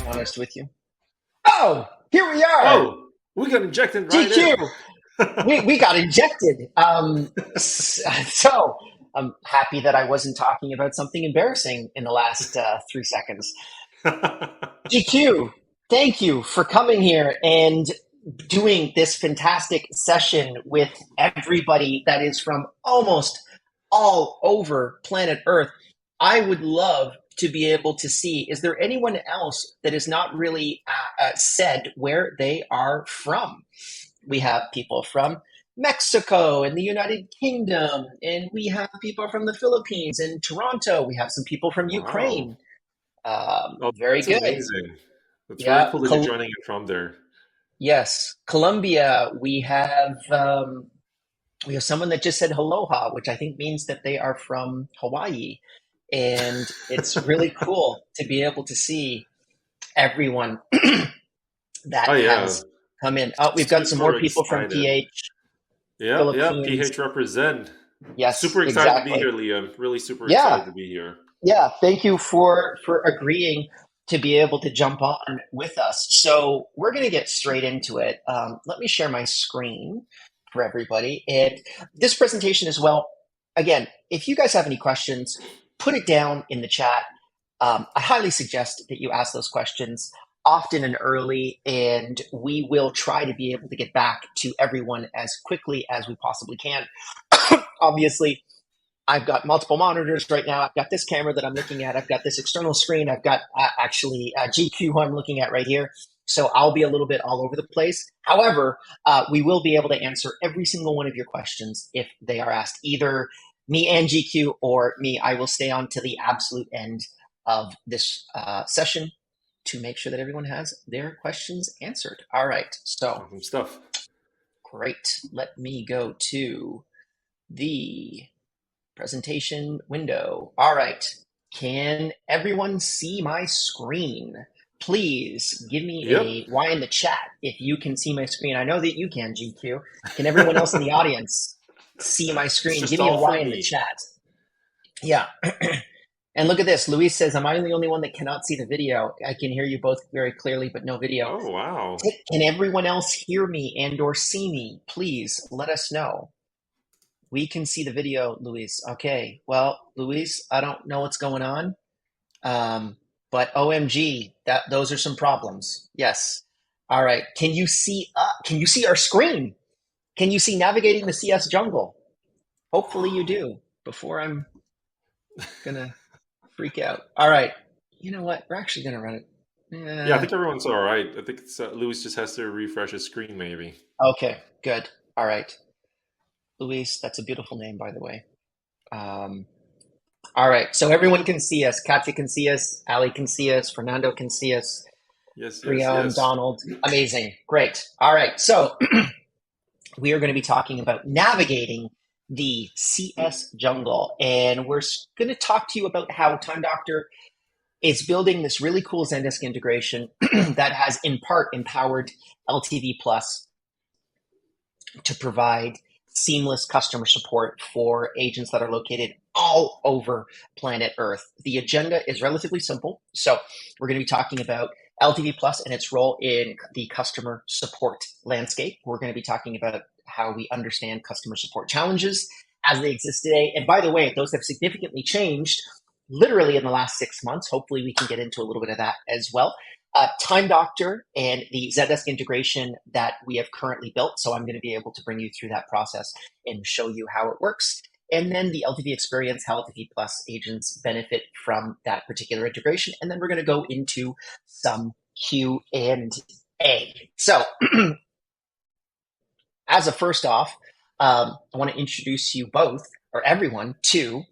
Honest with you. Oh, here we are. Oh, we got injected right in. GQ. We got injected. So I'm happy that I wasn't talking about something embarrassing in the last 3 seconds. GQ, thank you for coming here and doing this fantastic session with everybody that is from almost all over planet Earth. I would love to be able to see, is there anyone else that is not really said where they are from? We have people from Mexico and the United Kingdom, and we have people from the Philippines and Toronto. We have some people from Wow. Ukraine. Oh, Very that's good. amazing. That's very Yeah. cool that you're joining it from there. Yes. Colombia. We have someone that just said aloha, which I think means that they are from Hawaii, and it's really cool to be able to see everyone that Oh yeah. has come in. Oh, we've got some Super more people from excited. PH, Yeah, yeah. Philippines. PH represent. Yes, Super excited to be exactly. here, Liam. Really super Yeah, excited to be here. yeah. Thank you for agreeing to be able to jump on with us. So we're going to get straight into it. Let me share my screen for everybody. And this presentation as well, again, if you guys have any questions, put it down in the chat. I highly suggest that you ask those questions often and early, and we will try to be able to get back to everyone as quickly as we possibly can. Obviously, I've got multiple monitors right now. I've got this camera that I'm looking at. I've got this external screen. I've got actually GQ who I'm looking at right here. So I'll be a little bit all over the place. However, we will be able to answer every single one of your questions if they are asked, either me and GQ or me. I will stay on to the absolute end of this session to make sure that everyone has their questions answered. All right. So Awesome stuff. great. Let me go to the presentation window. All right. Can everyone see my screen? Please give me Yep. a Y in the chat if you can see my screen. I know that you can, GQ. Can everyone else in the audience see my It's screen? just Give me a all Y for in the me. chat. Yeah. And look at this. Luis says, am I the only one that cannot see the video? I can hear you both very clearly, but no video. Oh wow. Can everyone else hear me and or see me? Please let us know. We can see the video, Luis. Okay. Well, Luis, I don't know what's going on. But OMG, those are some problems. Yes. All right. Can you see our screen? Can you see navigating the CS jungle? Hopefully you do before I'm gonna freak out. All right. You know what? We're actually gonna run it. Yeah, I think everyone's all right. I think it's Louis just has to refresh his screen, maybe. Okay, good. All right. Luis, that's a beautiful name, by the way. All right, so everyone can see us. Katya can see us. Ali can see us. Fernando can see us. Yes, yes, Priyan, yes. Donald. Amazing. Great. All right, so we are going to be talking about navigating the CS jungle. And we're going to talk to you about how Time Doctor is building this really cool Zendesk integration that has in part empowered LTV Plus to provide seamless customer support for agents that are located all over planet Earth. The agenda is relatively simple. So we're going to be talking about LTV Plus and its role in the customer support landscape. We're going to be talking about how we understand customer support challenges as they exist today. And by the way, those have significantly changed literally in the last 6 months. Hopefully we can get into a little bit of that as well. Time Doctor and the Zendesk integration that we have currently built. So I'm going to be able to bring you through that process and show you how it works. And then the LTV experience, how LTV Plus agents benefit from that particular integration. And then we're going to go into some Q&A. So as a first off, I want to introduce you both, or everyone, to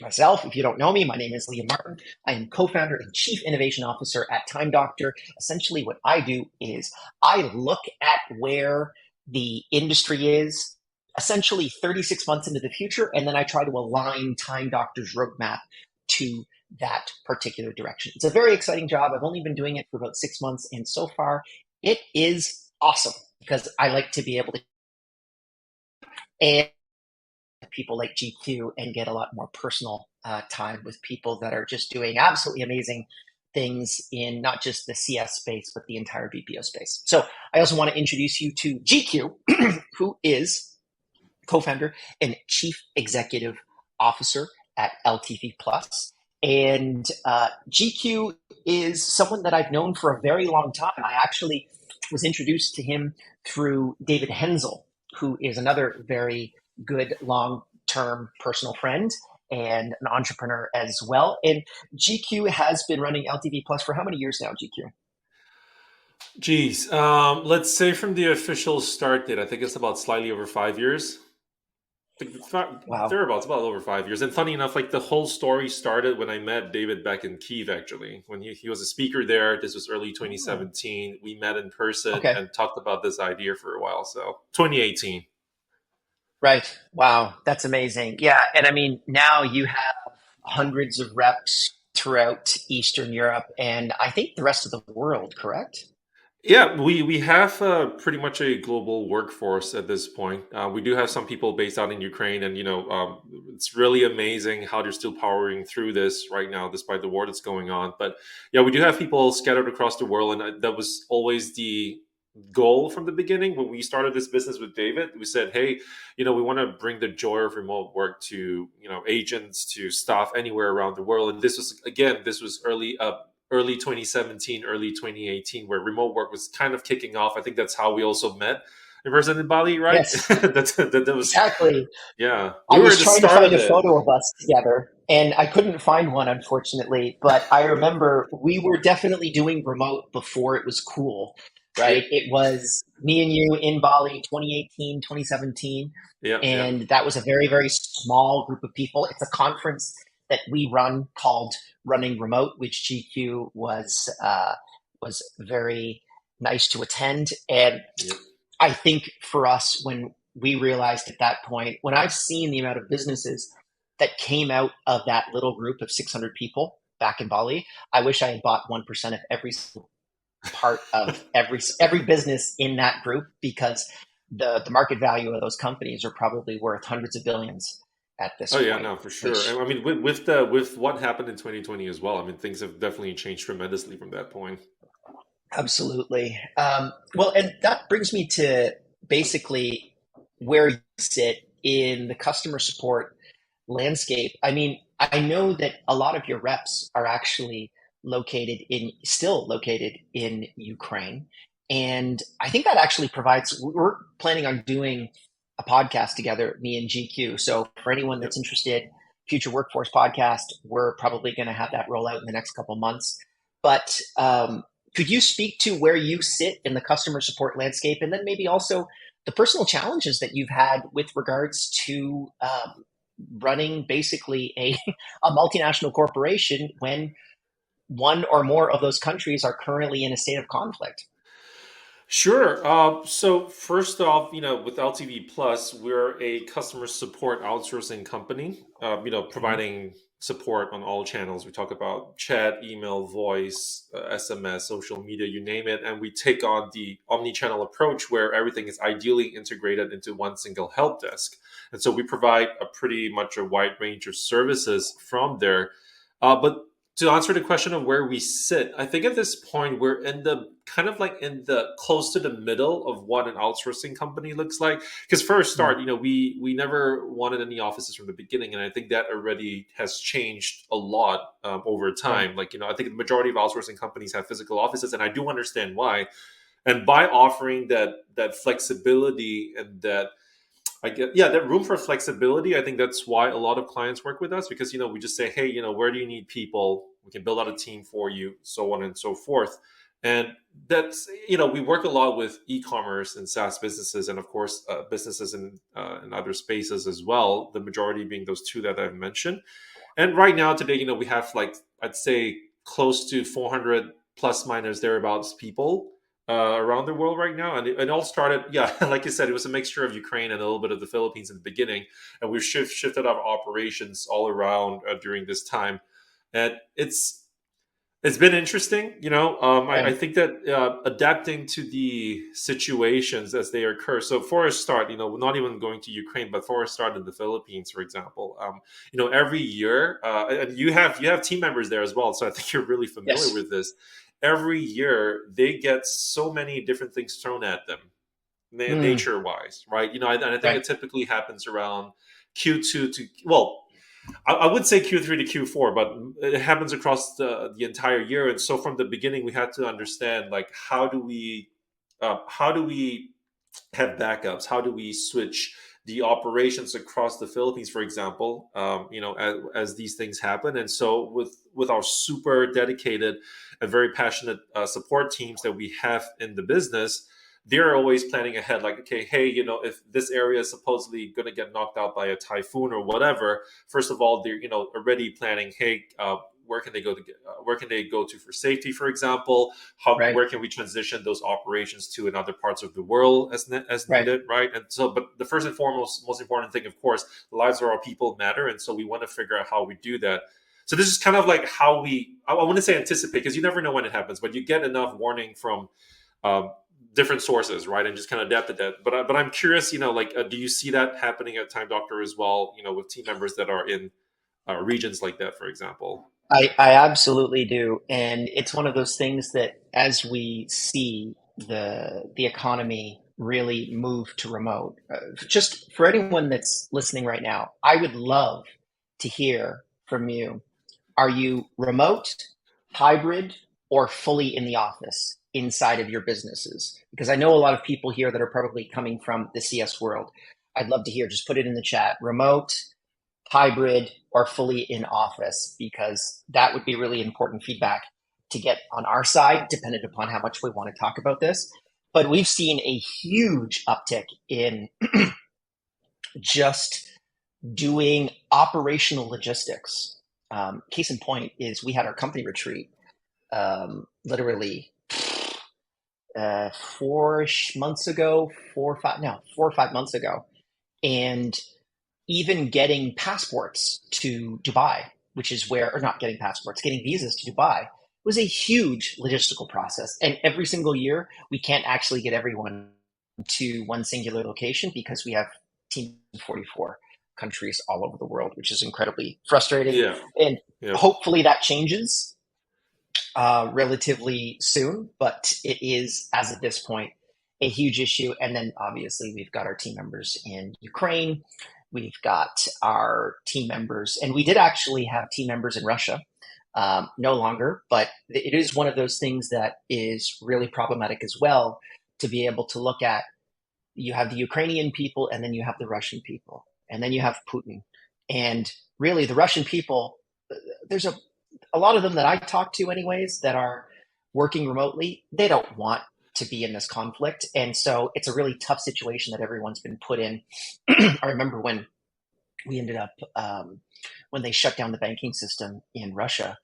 myself. If you don't know me, my name is Liam Martin. I am co-founder and chief innovation officer at Time Doctor. Essentially, what I do is I look at where the industry is, essentially 36 months into the future, and then I try to align Time Doctor's roadmap to that particular direction. It's a very exciting job. I've only been doing it for about 6 months, and so far it is awesome because I like to be able to. And people like GQ and get a lot more personal time with people that are just doing absolutely amazing things in not just the CS space, but the entire BPO space. So I also want to introduce you to GQ, who is co-founder and chief executive officer at LTV Plus. And GQ is someone that I've known for a very long time. I actually was introduced to him through David Hensel, who is another very good long-term personal friend and an entrepreneur as well. And GQ has been running LTV Plus for how many years now, GQ? Geez, let's say from the official start date, I think it's about slightly over 5 years. Wow. Thereabouts, about over 5 years. And funny enough, like the whole story started when I met David back in Kiev, actually, when he was a speaker there. This was early Oh, 2017. We met in person okay. and talked about this idea for a while. So 2018. Right. Wow. That's amazing. Yeah. And I mean, now you have hundreds of reps throughout Eastern Europe and I think the rest of the world, correct? Yeah, we have pretty much a global workforce at this point. We do have some people based out in Ukraine, and it's really amazing how they're still powering through this right now, despite the war that's going on. But yeah, we do have people scattered across the world, and that was always the goal from the beginning. When we started this business with David, we said, "Hey, we want to bring the joy of remote work to agents, to staff anywhere around the world." And this was early 2017, early 2018, where remote work was kind of kicking off. I think that's how we also met in person in Bali, right? Yes, that was, exactly. yeah, I we were was at the trying to start find of a it. photo of us together and I couldn't find one, unfortunately. But I remember we were definitely doing remote before it was cool, Yeah, right? It was me and you in Bali 2018, 2017. yeah, yeah, And that was a very, very small group of people. It's a conference that we run called Running Remote, which GQ was very nice to attend. And yeah. I think for us, when we realized at that point, when I've seen the amount of businesses that came out of that little group of 600 people back in Bali, I wish I had bought 1% of every part of every business in that group because the market value of those companies are probably worth hundreds of billions at this Oh yeah, point, no, for sure. which And I mean, with what happened in 2020 as well, I mean, things have definitely changed tremendously from that point. absolutely. Well, and that brings me to basically where you sit in the customer support landscape. I mean, I know that a lot of your reps are actually still located in Ukraine. And I think that actually we're planning on doing a podcast together, me and GQ. So for anyone Yep. that's interested, future workforce podcast, we're probably going to have that roll out in the next couple months. But could you speak to where you sit in the customer support landscape and then maybe also the personal challenges that you've had with regards to running basically a multinational corporation when one or more of those countries are currently in a state of conflict? Sure. So first off, with LTV Plus, we're a customer support outsourcing company. Mhm. Providing support on all channels. We talk about chat, email, voice, SMS, social media, you name it, and we take on the omni-channel approach where everything is ideally integrated into one single help desk. And so we provide a pretty much a wide range of services from there. But to answer the question of where we sit, I think at this point we're in the kind of like in the close to the middle of what an outsourcing company looks like. Because first Mm. start, we never wanted any offices from the beginning, and I think that already has changed a lot over Right. time. Like I think the majority of outsourcing companies have physical offices, and I do understand why. And by offering that flexibility and that I get, yeah, that room for flexibility. I think that's why a lot of clients work with us because we just say, hey, where do you need people? We can build out a team for you, so on and so forth. And that's we work a lot with e-commerce and SaaS businesses, and of course businesses in other spaces as well. The majority being those two that I've mentioned. And right now, today, we have like I'd say close to 400 plus minus thereabouts people around the world right now. And it all started, yeah, like you said, it was a mixture of Ukraine and a little bit of the Philippines in the beginning. And we've shifted our operations all around during this time. And it's It's been interesting, I Right. think that adapting to the situations as they occur. So for a start, not even going to Ukraine, but for a start in the Philippines, for example, every year, and you have team members there as well. So I think you're really familiar Yes. with this. Every year, they get so many different things thrown at them, Mm, nature wise, right? And I think right. it typically happens around Q2 to, well, I would say Q3 to Q4, but it happens across the entire year. And so from the beginning, we had to understand, like, how do we have backups? How do we switch the operations across the Philippines, for example? As these things happen. And so with our super dedicated and very passionate support teams that we have in the business, they're always planning ahead, like, okay, hey, if this area is supposedly going to get knocked out by a typhoon or whatever, first of all, they're already planning, hey, where can they go to for safety, for example, Right. where can we transition those operations to in other parts of the world as Right. needed, right? And so, but the first and foremost, most important thing, of course, the lives of our people matter, and so we want to figure out how we do that. So this is kind of like how I want to say anticipate, because you never know when it happens, but you get enough warning from um, different sources, right, and just kind of adapt to that. But I'm curious, like, do you see that happening at Time Doctor as well? With team members that are in regions like that, for example. I absolutely do. And it's one of those things that as we see the economy really move to remote, just for anyone that's listening right now, I would love to hear from you. Are you remote, hybrid, or fully in the office inside of your businesses? Because I know a lot of people here that are probably coming from the CS world. I'd love to hear, just put it in the chat, remote, hybrid, or fully in office, because that would be really important feedback to get on our side, dependent upon how much we want to talk about this. But we've seen a huge uptick in just doing operational logistics. Case in point is we had our company retreat literally 4 months ago, 4 or 5, no, 4 or 5 months ago, and even getting passports to Dubai, which is where, or not getting passports, getting visas to Dubai was a huge logistical process. And every single year, we can't actually get everyone to one singular location because we have teams in 44 countries all over the world, which is incredibly frustrating. Yeah. And Yeah. hopefully that changes relatively soon, but it is, as of this point, a huge issue. And then obviously, we've got our team members in Ukraine. We've got our team members, and we did actually have team members in Russia, no longer, but it is one of those things that is really problematic as well to be able to look at. You have the Ukrainian people, and then you have the Russian people, and then you have Putin. And really, the Russian people, there's a lot of them that I talk to, anyways, that are working remotely, they don't want to be in this conflict. And so it's a really tough situation that everyone's been put in. I remember when we ended up, when they shut down the banking system in Russia,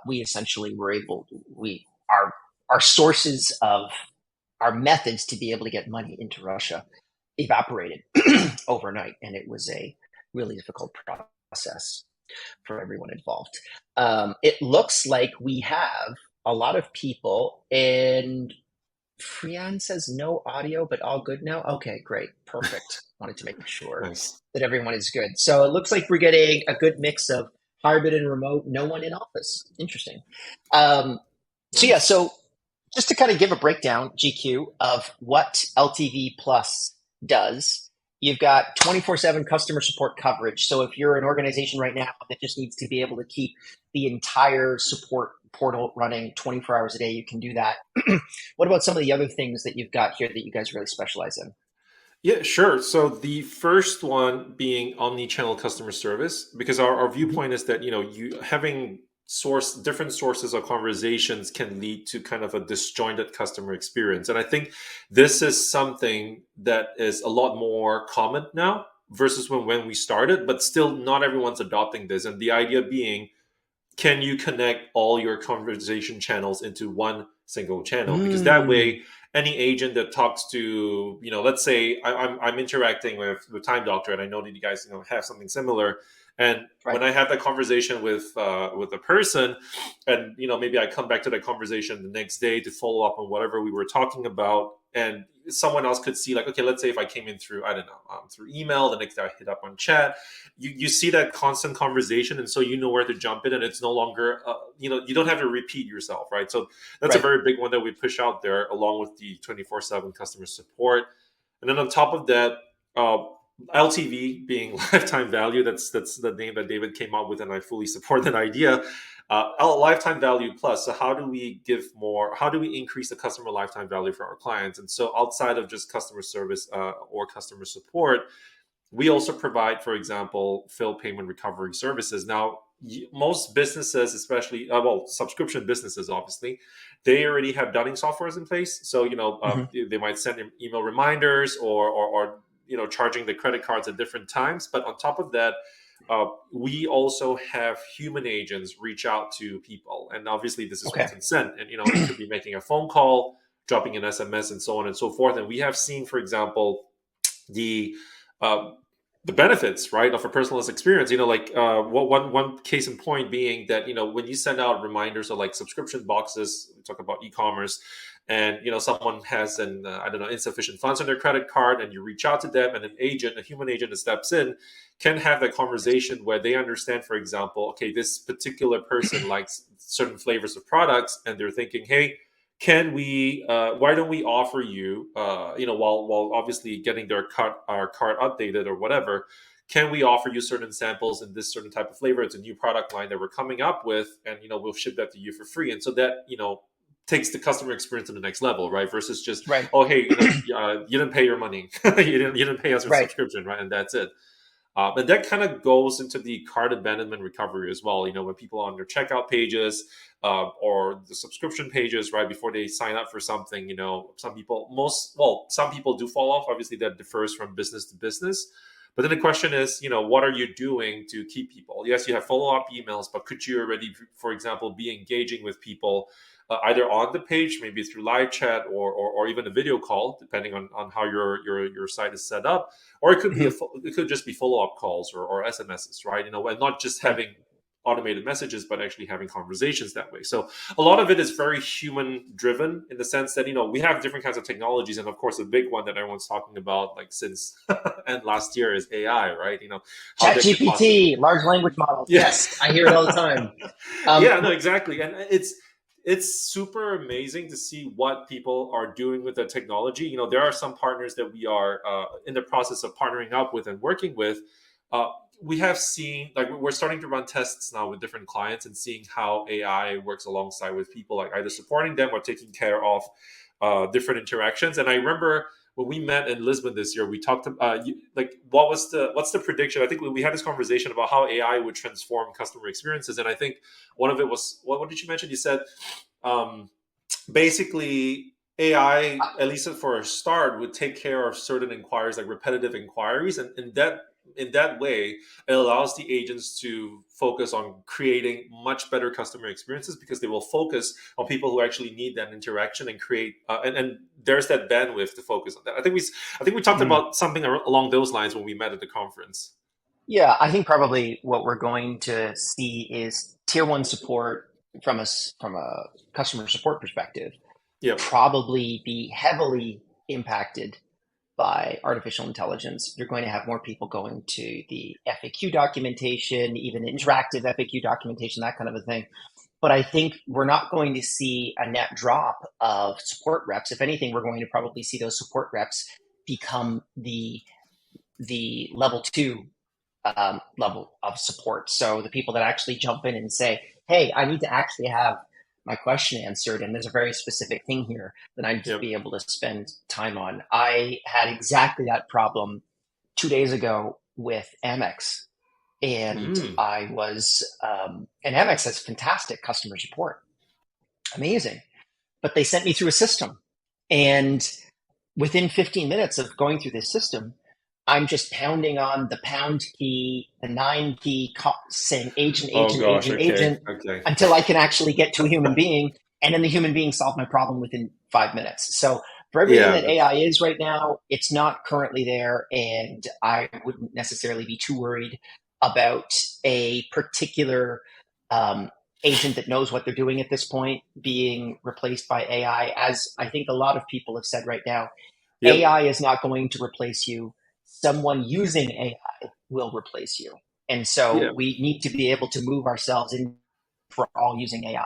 we essentially were able, our sources of our methods to be able to get money into Russia evaporated overnight. And it was a really difficult process for everyone involved. It looks like we have a lot of people, and Frian says no audio, but all good now. Okay, great, perfect. Wanted to make sure Nice. that everyone is good. So it looks like we're getting a good mix of hybrid and remote. No one in office. Interesting. Um, so yeah, Nice. so just to kind of give a breakdown, GQ, of what LTV Plus does, you've got 24/7 customer support coverage. So if you're an organization right now that just needs to be able to keep the entire support portal running 24 hours a day, you can do that. What about some of the other things that you've got here that you guys really specialize in? Yeah, sure. So the first one being omni-channel customer service, because our Mhm. viewpoint is that, you having different sources of conversations can lead to kind of a disjointed customer experience. And I think this is something that is a lot more common now versus when we started, but still not everyone's adopting this. And the idea being, can you connect all your conversation channels into one single channel? Because that Mm, way, any agent that talks to, let's say I'm interacting with Time Doctor, and I know that you guys have something similar. And when Right. I have that conversation with a person, and maybe I come back to that conversation the next day to follow up on whatever we were talking about, and someone else could see, like, okay, let's say if I came in through, I don't know, through email, the next day I hit up on chat, you see that constant conversation, and so you know where to jump in, and it's no longer you don't have to repeat yourself, right? So that's a Right. very big one that we push out there, along with the 24/7 customer support. And then on top of that, uh, LTV being lifetime value. That's the name that David came up with, and I fully support that idea. Lifetime value plus. So how do we give more? How do we increase the customer lifetime value for our clients? And so outside of just customer service or customer support, we also provide, for example, fill payment recovery services. Now, most businesses, especially subscription businesses, obviously, they already have dunning softwares in place. So Hmm. they might send email reminders or charging the credit cards at different times. But on top of that, we also have human agents reach out to people, and obviously this is with Okay. consent. And it could be making a phone call, dropping an SMS, and so on and so forth. And we have seen, for example, the uh, the benefits, right, of a personalized experience. Like one case in point being that when you send out reminders or like subscription boxes, we talk about e-commerce, and someone has an I don't know, insufficient funds on their credit card, and you reach out to them, and a human agent that steps in, can have that conversation where they understand, for example, okay, this particular person likes certain flavors of products, and they're thinking, hey, can we why don't we offer you while obviously getting our cart updated or whatever, can we offer you certain samples in this certain type of flavor? It's a new product line that we're coming up with, and we'll ship that to you for free. And so that takes the customer experience to the next level, right? Versus just, Right. oh, hey, you didn't pay your money. You didn't pay us your Right. subscription, right? And that's it. And that kind of goes into the cart abandonment recovery as well. When people are on their checkout pages or the subscription pages, right before they sign up for something, some people do fall off. Obviously, that differs from business to business. But then the question is, what are you doing to keep people? Yes, you have follow up emails, but could you already, for example, be engaging with people either on the page, maybe through live chat or even a video call, depending on how your site is set up, or it could be Hmm. it could just be follow up calls or SMSs, right? And not just Right. having automated messages, but actually having conversations that way. So a lot of it is very human driven in the sense that we have different kinds of technologies, and of course, the big one that everyone's talking about, like since and last year, is AI, right? How Chat that could possibly, GPT, large language models. yeah. Yes, I hear it all the time. Yeah, no, But exactly. And it's super amazing to see what people are doing with the technology. There are some partners that we are in the process of partnering up with and working with. uh, we have seen, like, we're starting to run tests now with different clients and seeing how AI works alongside with people, like either supporting them or taking care of different interactions. And I remember when we met in Lisbon this year, we talked like, what's the prediction? I think we had this conversation about how AI would transform customer experiences, and I think one of it was, what did you mention? You said um, basically AI, at least for a start, would take care of certain inquiries, like repetitive inquiries, and in that way, it allows the agents to focus on creating much better customer experiences, because they will focus on people who actually need that interaction and create and there's that bandwidth to focus on that. I think we talked mm, about something along those lines when we met at the conference. yeah, I think probably what we're going to see is tier one support from a customer support perspective Yep. probably be heavily impacted by artificial intelligence. You're going to have more people going to the FAQ documentation, even interactive FAQ documentation, that kind of a thing. But I think we're not going to see a net drop of support reps. If anything, we're going to probably see those support reps become the level two level of support. So the people that actually jump in and say, "Hey, I need to actually have my question answered, and there's a very specific thing here that I need to Yep. be able to spend time on." I had exactly that problem 2 days ago with Amex, and Mm. and Amex has fantastic customer support, amazing, but they sent me through a system, and within 15 minutes of going through this system, I'm just pounding on the pound key, the nine key, saying agent, Oh agent, gosh. agent, Okay. agent, Okay. until I can actually get to a human being. And then the human being solved my problem within 5 minutes. So for everything Yeah. that AI is right now, it's not currently there. And I wouldn't necessarily be too worried about a particular um, agent that knows what they're doing at this point being replaced by AI. As I think a lot of people have said right now, Yep. AI is not going to replace you. Someone using AI will replace you. And so Yeah. we need to be able to move ourselves in for all using AI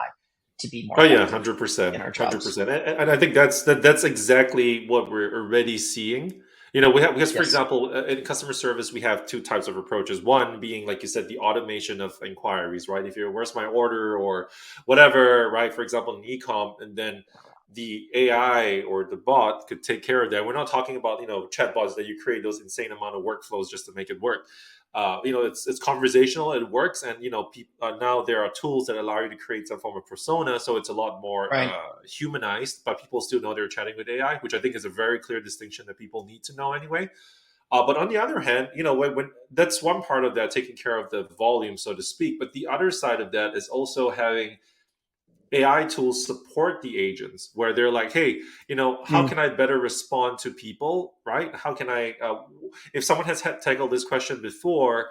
to be more Oh yeah, effective hundred percent, in our hundred jobs. percent, and I think that's exactly what we're already seeing. We have because, for Yes. example, in customer service, we have two types of approaches. One being, like you said, the automation of inquiries, right? If you're, where's my order or whatever, right? For example, in e-com, and then the AI or the bot could take care of that. We're not talking about chatbots that you create those insane amount of workflows just to make it work. It's conversational, it works, and now there are tools that allow you to create some form of persona, so it's a lot more Right. humanized, but people still know they're chatting with AI, which I think is a very clear distinction that people need to know anyway. But on the other hand, when that's one part of that, taking care of the volume, so to speak. But the other side of that is also having AI tools support the agents, where they're like, hey, how Mm. can I better respond to people, right? How can I, if someone has had tackled this question before,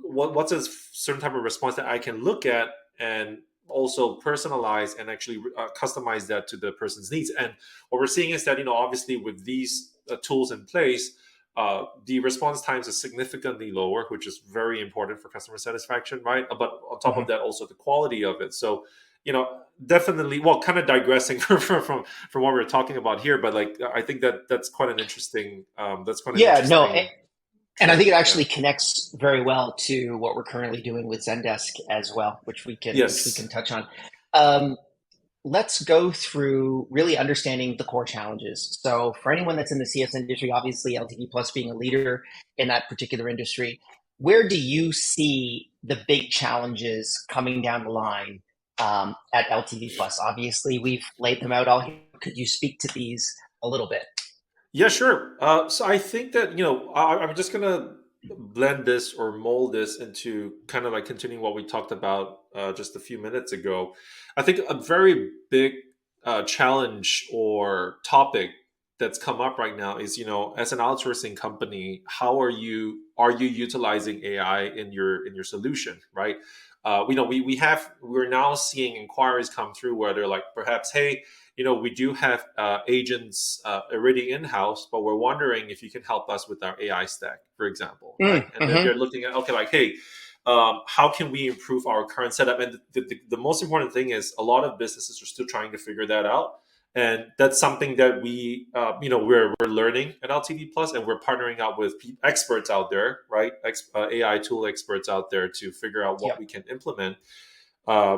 what's a certain type of response that I can look at and also personalize and actually customize that to the person's needs. And what we're seeing is that, obviously with these tools in place, the response times is significantly lower, which is very important for customer satisfaction, right? But on top of Mhm. that, also the quality of it. So, definitely. Well, kind of digressing from what we are talking about here, but like I think that's quite an interesting Yeah, no, and I think trend. it Yeah. actually connects very well to what we're currently doing with Zendesk as well, which we can Yes. touch on. Um, let's go through really understanding the core challenges. So, for anyone that's in the CS industry, obviously LTV Plus being a leader in that particular industry, where do you see the big challenges coming down the line at LTV Plus? Obviously, we've laid them out all here. Could you speak to these a little bit? Yeah, sure. So I think that, I'm just going to blend this or mold this into kind of like continuing what we talked about just a few minutes ago. I think a very big challenge or topic that's come up right now is, as an outsourcing company, how are you utilizing AI in your solution, right? We're now seeing inquiries come through where they're like, perhaps, hey, we do have agents already in house, but we're wondering if you can help us with our AI stack, for example, right? And then Mm-hmm. they're looking at, okay, like, hey, how can we improve our current setup? And the most important thing is a lot of businesses are still trying to figure that out. And that's something that we're learning at LTV Plus, and we're partnering up with experts out there, right? AI tool experts out there to figure out what Yep. we can implement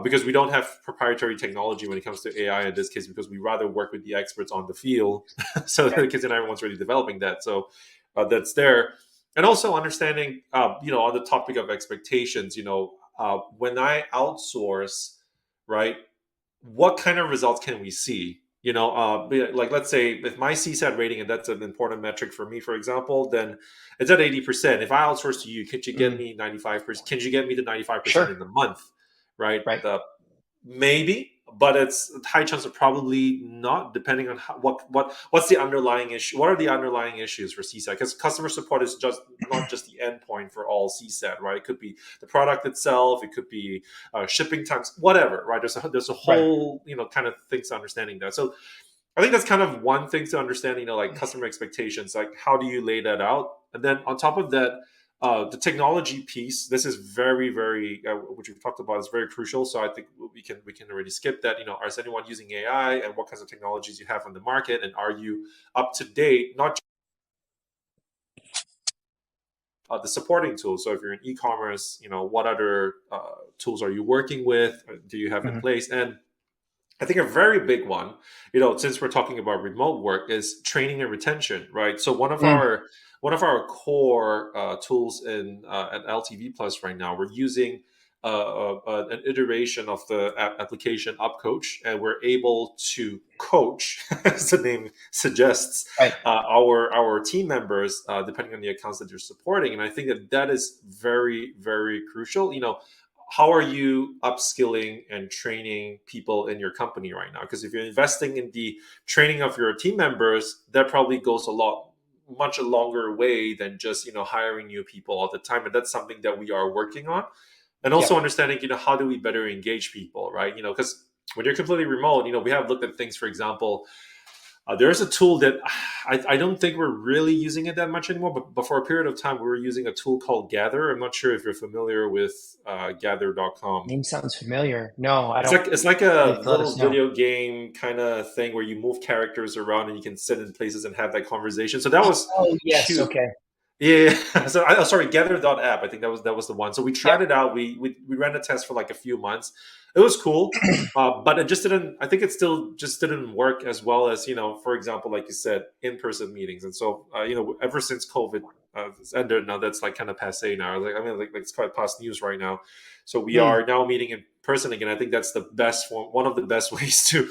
because we don't have proprietary technology when it comes to AI in this case, because we rather work with the experts on the field. So Right. because then everyone's really developing that. So that's there. And also understanding, on the topic of expectations, when I outsource, right, what kind of results can we see? Like let's say if my CSAT rating, and that's an important metric for me, for example, then it's at 80%. If I outsource to you, could you get Mm. me 95%? Can you get me to 95% Sure. in the month? Right? Right. Maybe, but it's a high chance of probably not, depending on what's the underlying issue. What are the underlying issues for CSAT? Because customer support is just not just the endpoint for all CSAT, right? It could be the product itself, it could be shipping times, whatever, right? There's a Right. whole kind of things to understanding that. So I think that's kind of one thing to understand, like customer expectations, like how do you lay that out? And then on top of that, the technology piece, this is very, very, which we've talked about, is very crucial. So I think we can already skip that. Is anyone using AI, and what kinds of technologies you have on the market, and are you up to date? Not just the supporting tools. So if you're in e-commerce, what other tools are you working with? Do you have in Mhm. place? And I think a very big one, since we're talking about remote work, is training and retention, right? So Mm. one of our core tools in at LTV Plus right now, we're using an iteration of the application UpCoach, and we're able to coach, as the name suggests, Right. our team members depending on the accounts that you're supporting. And I think that is very, very crucial. How are you upskilling and training people in your company right now? Because if you're investing in the training of your team members, that probably goes a lot much a longer way than just hiring new people all the time, and that's something that we are working on. And also Yep. understanding how do we better engage people, right? Because when you're completely remote, we have looked at things. For example, there's a tool that I don't think we're really using it that much anymore, but for a period of time we were using a tool called Gather. I'm not sure if you're familiar with gather.com. Name sounds familiar. No, I It's don't. like it's like Please a let little us know. video game kind of thing where you move characters around and you can sit in places and have that conversation. So that was Oh, yes. cute. Okay. Yeah. So sorry, Gather.app. I think that was the one. So we Yep. tried it out. We ran a test for like a few months. It was cool, but it just didn't. I think it still just didn't work as well as for example, like you said, in-person meetings. And so ever since COVID ended, now that's like kind of passe now. Like it's quite past news right now. So we Hmm. are now meeting in person again. I think that's the best one of the best ways to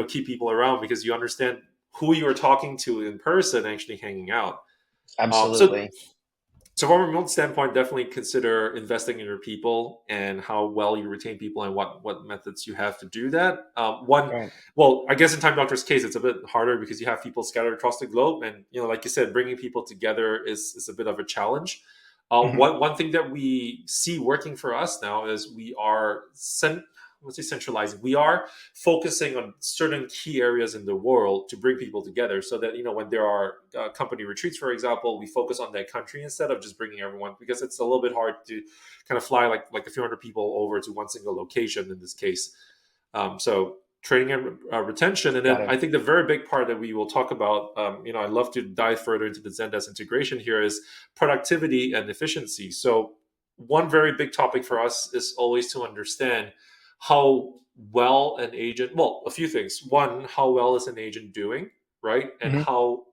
keep people around, because you understand who you are talking to in person, actually hanging out. So Absolutely. so from a remote standpoint, definitely consider investing in your people and how well you retain people and what methods you have to do that. Right. Well, I guess in Time Doctor's case, it's a bit harder because you have people scattered across the globe, and like you said, bringing people together is a bit of a challenge. Hmm. One thing that we see working for us now is we are let's say centralizing. We are focusing on certain key areas in the world to bring people together, so that when there are company retreats, for example, we focus on that country instead of just bringing everyone, because it's a little bit hard to kind of fly like a few hundred people over to one single location in this case. So training and retention, and Got then it. I think the very big part that we will talk about, I'd love to dive further into the Zendesk integration here, is productivity and efficiency. So one very big topic for us is always to understand how well an agent, well, a few things. One, how well is an agent doing, right? And Hmm. how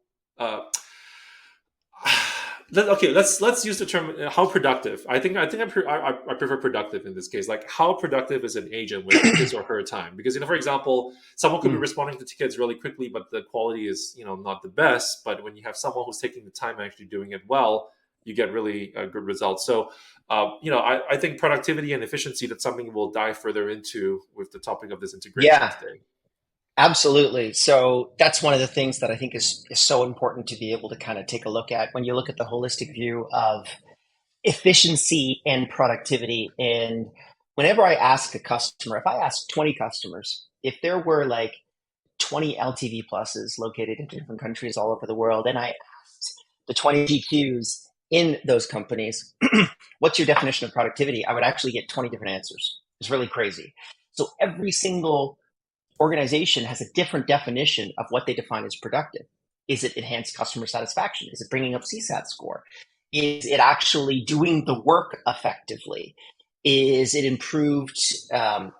okay, let's use the term how productive. I prefer productive in this case. Like, how productive is an agent with his or her time? Because for example, someone could be Mm. responding to tickets really quickly, but the quality is not the best. But when you have someone who's taking the time and actually doing it well, you get really good results. So I think productivity and efficiency, that's something we'll dive further into with the topic of this integration Yeah, today. absolutely. So that's one of the things that I think is so important to be able to kind of take a look at when you look at the holistic view of efficiency and productivity. And whenever I ask a customer, if I ask 20 customers, if there were like 20 LTV pluses located in different countries all over the world, and I asked the 20 GQs in those companies, what's your definition of productivity? I would actually get 20 different answers. It's really crazy. So every single organization has a different definition of what they define as productive. Is it enhanced customer satisfaction? Is it bringing up CSAT score? Is it actually doing the work effectively? Is it improved?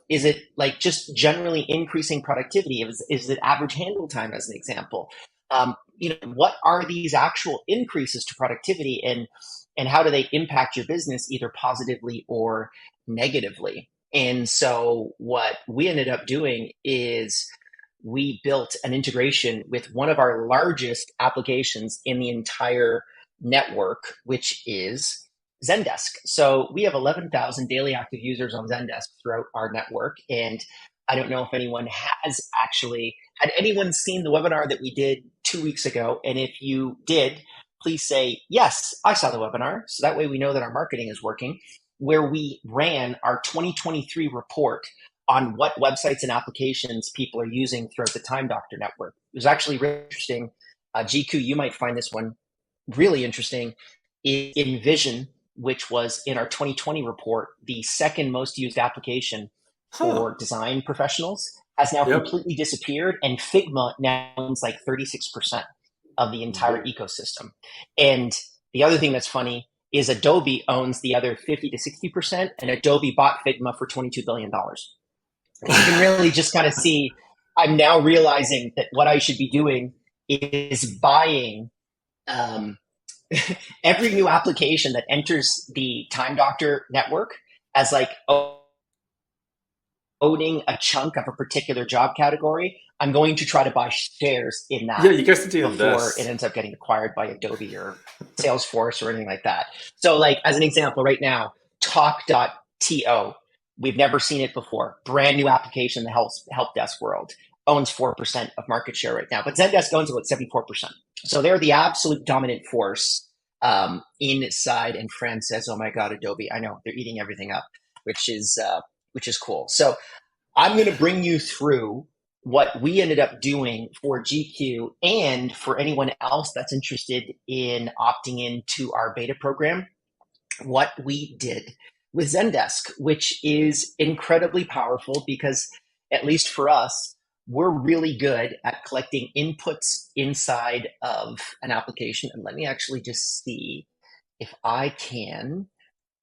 Is it like just generally increasing productivity? Is it average handle time, as an example? What are these actual increases to productivity, and how do they impact your business either positively or negatively? And so what we ended up doing is we built an integration with one of our largest applications in the entire network, which is Zendesk. So we have 11,000 daily active users on Zendesk throughout our network. And I don't know if anyone has actually had anyone seen the webinar that we did 2 weeks ago. And if you did, please say, yes, I saw the webinar. So that way we know that our marketing is working, where we ran our 2023 report on what websites and applications people are using throughout the Time Doctor network. It was actually really interesting. GQ, you might find this one really interesting. Envision, which was in our 2020 report, the second most used application Huh. for design professionals, has now Yep. completely disappeared, and Figma now owns like 36% of the entire Whoa. ecosystem. And the other thing that's funny is Adobe owns the other 50 to 60%, and Adobe bought Figma for $22 billion. And you can really just kind of see, I'm now realizing that what I should be doing is buying um, every new application that enters the Time Doctor network as like owning a chunk of a particular job category. I'm going to try to buy shares in Yeah, that you guys need to before it invest. ends up getting acquired by Adobe or Salesforce or anything like that. So, like, as an example, right now, talk.to, we've never seen it before. Brand new application in the help desk world, owns 4% of market share right now. But Zendesk owns about 74%. So they're the absolute dominant force inside. And Fran says, "Oh my God, Adobe! I know they're eating everything up," which is cool. So I'm going to bring you through what we ended up doing for GQ and for anyone else that's interested in opting into our beta program, what we did with Zendesk, which is incredibly powerful because, at least for us, we're really good at collecting inputs inside of an application. And let me actually just see if I can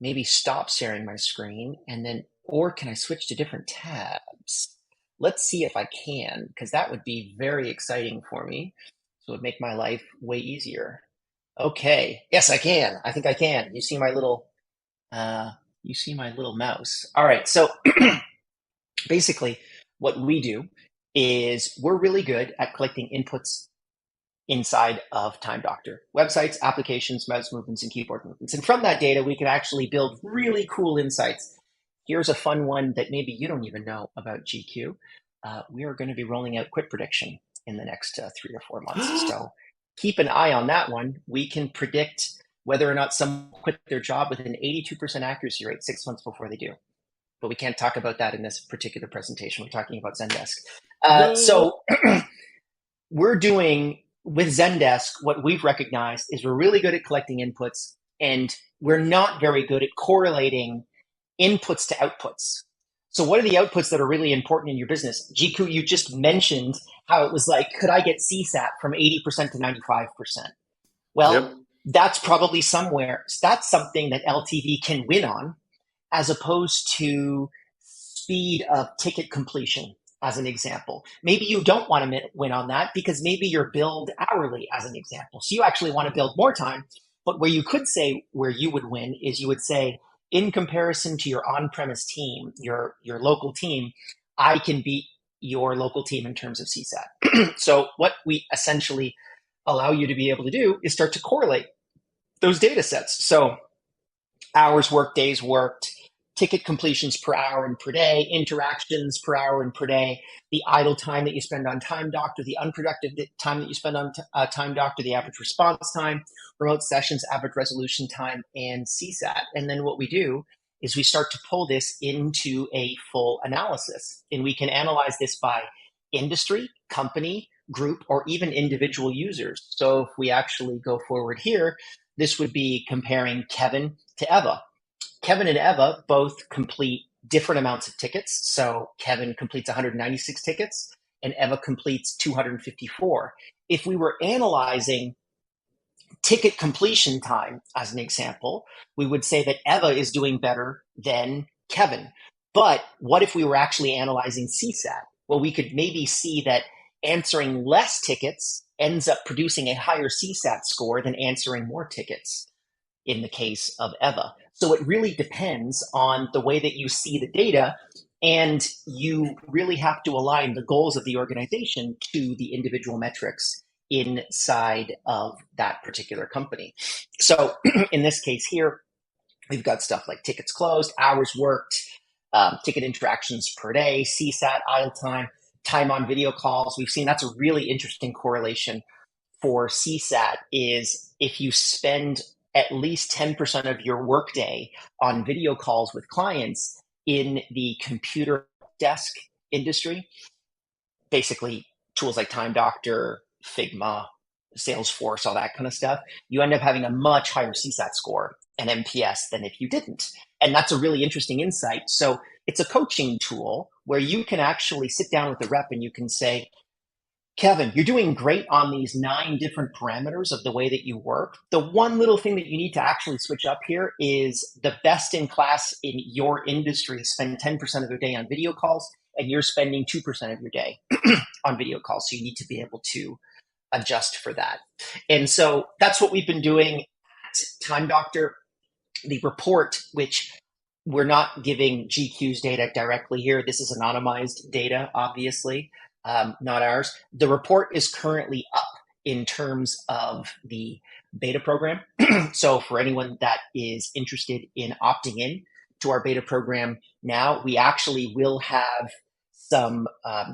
maybe stop sharing my screen and then, or can I switch to different tabs? Let's see if I can, because that would be very exciting for me. So it would make my life way easier. Okay. Yes, I can. I think I can. Uh, you see my little mouse. All right. So basically, what we do is we're really good at collecting inputs inside of Time Doctor websites, applications, mouse movements, and keyboard movements. And from that data, we can actually build really cool insights. Here's a fun one that maybe you don't even know about GQ. We are going to be rolling out quick prediction in the next 3 or 4 months. So keep an eye on that one. We can predict whether or not someone quit their job with an 82% accuracy rate 6 months before they do. But we can't talk about that in this particular presentation. We're talking about Zendesk. No. So we're doing with Zendesk, what we've recognized is we're really good at collecting inputs, and we're not very good at correlating inputs to outputs. So what are the outputs that are really important in your business? Jiku, you just mentioned how it was like, could I get CSAT from 80% to 95%? Well, Yep. that's probably that's something that LTV can win on, as opposed to speed of ticket completion, as an example. Maybe you don't want to win on that because maybe you're billed hourly, as an example. So you actually want to build more time. But where you could say where you would win is you would say, in comparison to your on-premise team, your local team, I can beat your local team in terms of CSAT. So what we essentially allow you to be able to do is start to correlate those data sets. So hours worked, days worked, ticket completions per hour and per day, interactions per hour and per day, the idle time that you spend on Time Doctor, the unproductive time that you spend on Time Doctor, the average response time, remote sessions, average resolution time, and CSAT. And then what we do is we start to pull this into a full analysis. And we can analyze this by industry, company, group, or even individual users. So if we actually go forward here, this would be comparing Kevin to Eva. Kevin and Eva both complete different amounts of tickets. So Kevin completes 196 tickets and Eva completes 254. If we were analyzing ticket completion time as an example, we would say that Eva is doing better than Kevin. But what if we were actually analyzing CSAT? Well, we could maybe see that answering less tickets ends up producing a higher CSAT score than answering more tickets in the case of Eva. So it really depends on the way that you see the data, and you really have to align the goals of the organization to the individual metrics inside of that particular company. So in this case here, we've got stuff like tickets closed, hours worked, ticket interactions per day, CSAT, idle time, time on video calls. We've seen that's a really interesting correlation for CSAT is if you spend at least 10% of your workday on video calls with clients in the computer desk industry, basically tools like Time Doctor, Figma, Salesforce, all that kind of stuff, you end up having a much higher CSAT score and NPS than if you didn't. And that's a really interesting insight. So it's a coaching tool where you can actually sit down with the rep and you can say, Kevin, you're doing great on these 9 different parameters of the way that you work. The one little thing that you need to actually switch up here is the best in class in your industry spend 10% of their day on video calls, and you're spending 2% of your day on video calls. So you need to be able to adjust for that. And so that's what we've been doing at Time Doctor. The report, which we're not giving GQ's data directly here. This is anonymized data, obviously. Not ours. The report is currently up in terms of the beta program. So for anyone that is interested in opting in to our beta program now, we actually will have some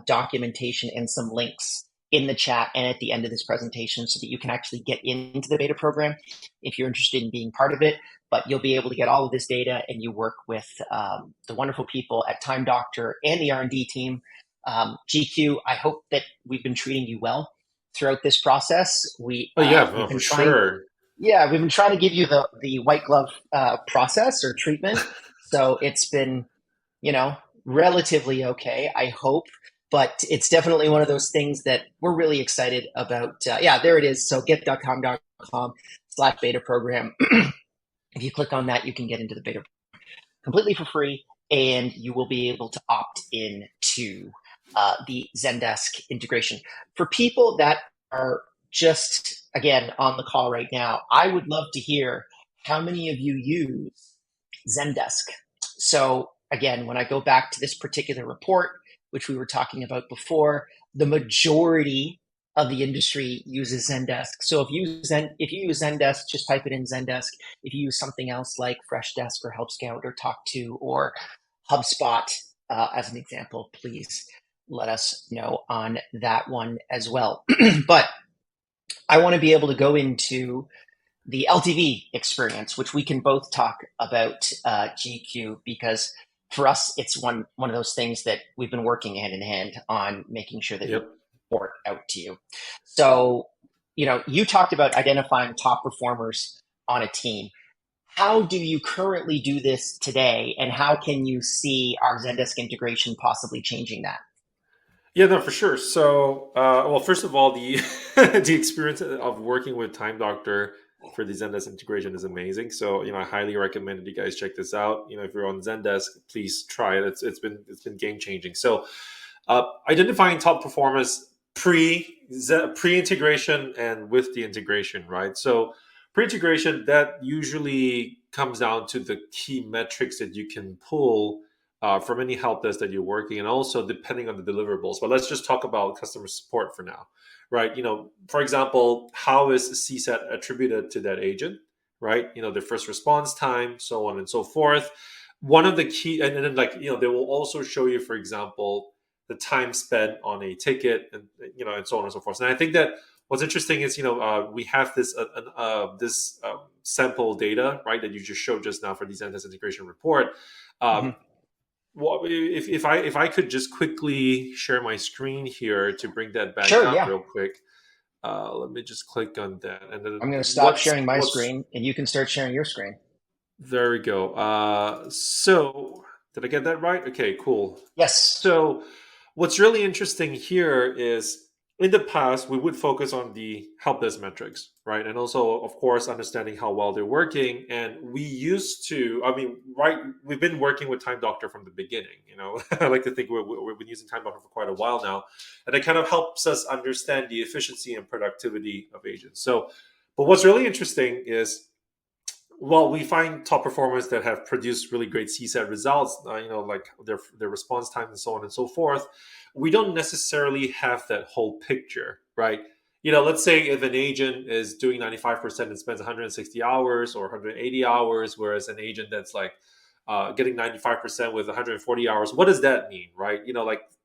documentation and some links in the chat and at the end of this presentation so that you can actually get into the beta program if you're interested in being part of it. But you'll be able to get all of this data, and you work with the wonderful people at Time Doctor and the R&D team. GQ, I hope that we've been treating you well throughout this process. Oh yeah, We've been for trying, sure. yeah, we've been trying to give you the white glove process or treatment. So it's been, relatively okay, I hope. But it's definitely one of those things that we're really excited about. Yeah, there it is. So get.com.com/beta program. If you click on that, you can get into the beta completely for free, and you will be able to opt in to the Zendesk integration. For people that are just, again, on the call right now, I would love to hear how many of you use Zendesk. So again, when I go back to this particular report, which we were talking about before, the majority of the industry uses Zendesk. So if you use Zendesk, just type it in Zendesk. If you use something else like Freshdesk or Help Scout or Talk2 or HubSpot as an example, please let us know on that one as well. But I want to be able to go into the LTV experience, which we can both talk about, GQ, because for us, it's one of those things that we've been working hand in hand on making sure that we Yep. report out to you. So, you talked about identifying top performers on a team. How do you currently do this today, and how can you see our Zendesk integration possibly changing that? Yeah, no, for sure. So, well, first of all, the the experience of working with Time Doctor for the Zendesk integration is amazing. So, I highly recommend that you guys check this out. If you're on Zendesk, please try it. It's been game changing. So, identifying top performers pre integration and with the integration, right? So, pre integration, that usually comes down to the key metrics that you can pull from any help desk that you're working, and also depending on the deliverables. But let's just talk about customer support for now, right? For example, how is CSAT attributed to that agent, right? Their first response time, so on and so forth. One of the key, and then they will also show you, for example, the time spent on a ticket, and so on and so forth. And I think that what's interesting is, we have this sample data, right, that you just showed just now for the Zendesk integration report. Mhm. Well, if I could just quickly share my screen here to bring that back Sure, up yeah. real quick. Let me just click on that, and then I'm going to stop what's sharing my what's screen, and you can start sharing your screen. there we go. So did I get that right? Okay, cool. Yes. So what's really interesting here is in the past, we would focus on the help desk metrics, right? And also, of course, understanding how well they're working. And we used to, right, we've been working with Time Doctor from the beginning. I like to think we've been using Time Doctor for quite a while now. And it kind of helps us understand the efficiency and productivity of agents. So, but what's really interesting is, well, we find top performers that have produced really great CSAT results, like their response time and so on and so forth. We don't necessarily have that whole picture, right? Let's say if an agent is doing 95% and spends 160 hours or 180 hours, whereas an agent that's like getting 95% with 140 hours, what does that mean, right?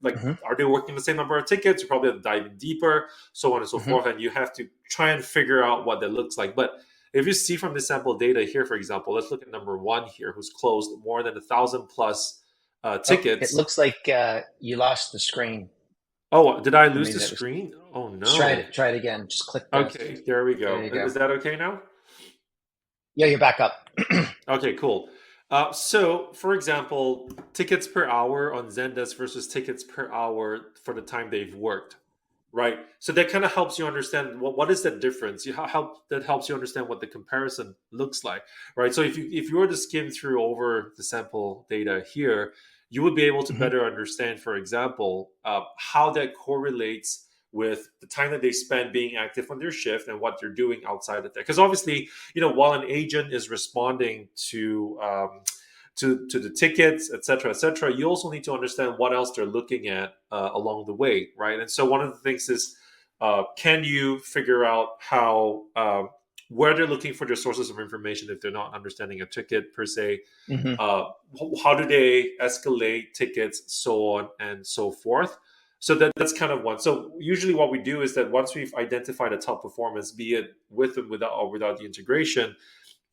Like Hmm. are they working the same number of tickets? You probably have to dive in deeper, so on and so Hmm. forth, and you have to try and figure out what that looks like. But if you see from the sample data here, for example, let's look at number one here, who's closed more than 1,000 plus Oh, it tickets. looks like you lost the screen. Oh, did I Or lose maybe the that was. screen? Oh Just try no. it. Try it again. Just click the. Okay, there we There go. you go. Is that okay now? Yeah, you're back up. Okay, cool. So, for example, tickets per hour on Zendesk versus tickets per hour for the time they've worked, right? So that kind of helps you understand what is that difference. That helps you understand what the comparison looks like, right? So if you were to skim through over the sample data here, you would be able to Hmm. better understand, for example, how that correlates with the time that they spend being active on their shift and what they're doing outside of that. Because obviously, while an agent is responding to the tickets, et cetera, you also need to understand what else they're looking at along the way, right? And so one of the things is, can you figure out how where they're looking for their sources of information if they're not understanding a ticket per se? Hmm. Uh, how do they escalate tickets, so on and so forth? So that's kind of one. So usually what we do is that once we've identified a top performance, be it with and without or without the integration,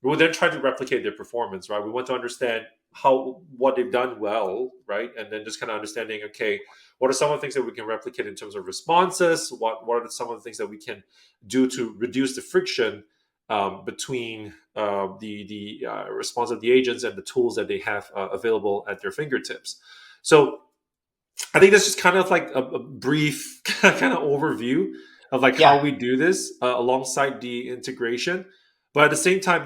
we will then try to replicate their performance, right? We want to understand how what they've done well, right? And then just kind of understanding, okay, what are some of the things that we can replicate in terms of responses? What are some of the things that we can do to reduce the friction between the response of the agents and the tools that they have available at their fingertips? So I think that's just kind of like a brief kind of overview of like Yeah. how we do this alongside the integration. But at the same time,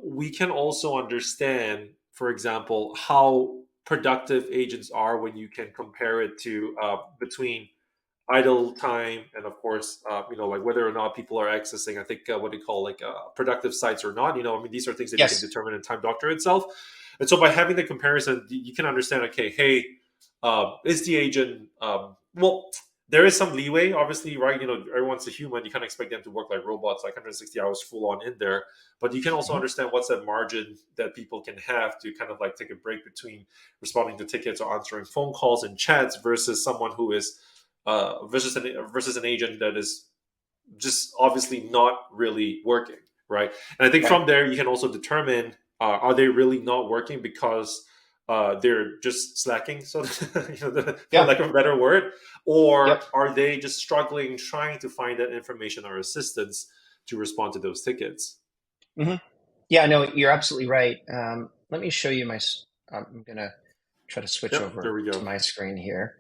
we can also understand, for example, how productive agents are when you can compare it to between idle time and, of course, like whether or not people are accessing, I think, what they call like productive sites or not. I mean, these are things that you can Yes. determine in Time Doctor itself. And so by having the comparison, you can understand, okay, hey, is the agent well, there is some leeway, obviously, right? Everyone's a human. You can't expect them to work like robots, like 160 hours full on in there. But you can also Mhm. understand what's that margin that people can have to kind of like take a break between responding to tickets or answering phone calls and chats versus someone who is versus an agent that is just obviously not really working, right? And I think Right. from there you can also determine, are they really not working because they're just slacking, so for Yeah. lack of a better word, or Yep. are they just struggling trying to find that information or assistance to respond to those tickets? Hmm. Yeah, no, you're absolutely right. Let me show you I'm going to try to switch Yep, there over we to go. my screen here.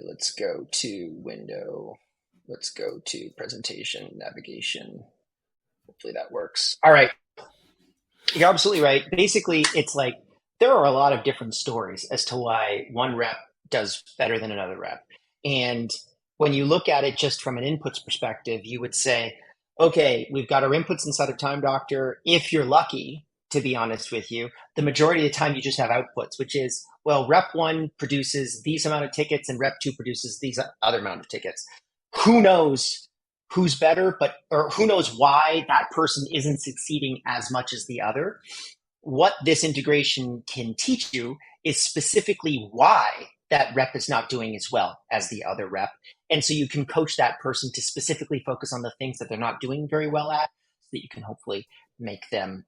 Let's go to window. Let's go to presentation, navigation. Hopefully that works. All right. You're absolutely right. Basically, it's like there are a lot of different stories as to why one rep does better than another rep. And when you look at it just from an inputs perspective, you would say, okay, we've got our inputs inside of Time Doctor. If you're lucky, to be honest with you, the majority of the time you just have outputs, which is, well, rep one produces these amount of tickets and rep two produces these other amount of tickets. Who knows who's better, but or who knows why that person isn't succeeding as much as the other. What this integration can teach you is specifically why that rep is not doing as well as the other rep. And so you can coach that person to specifically focus on the things that they're not doing very well at so that you can hopefully make them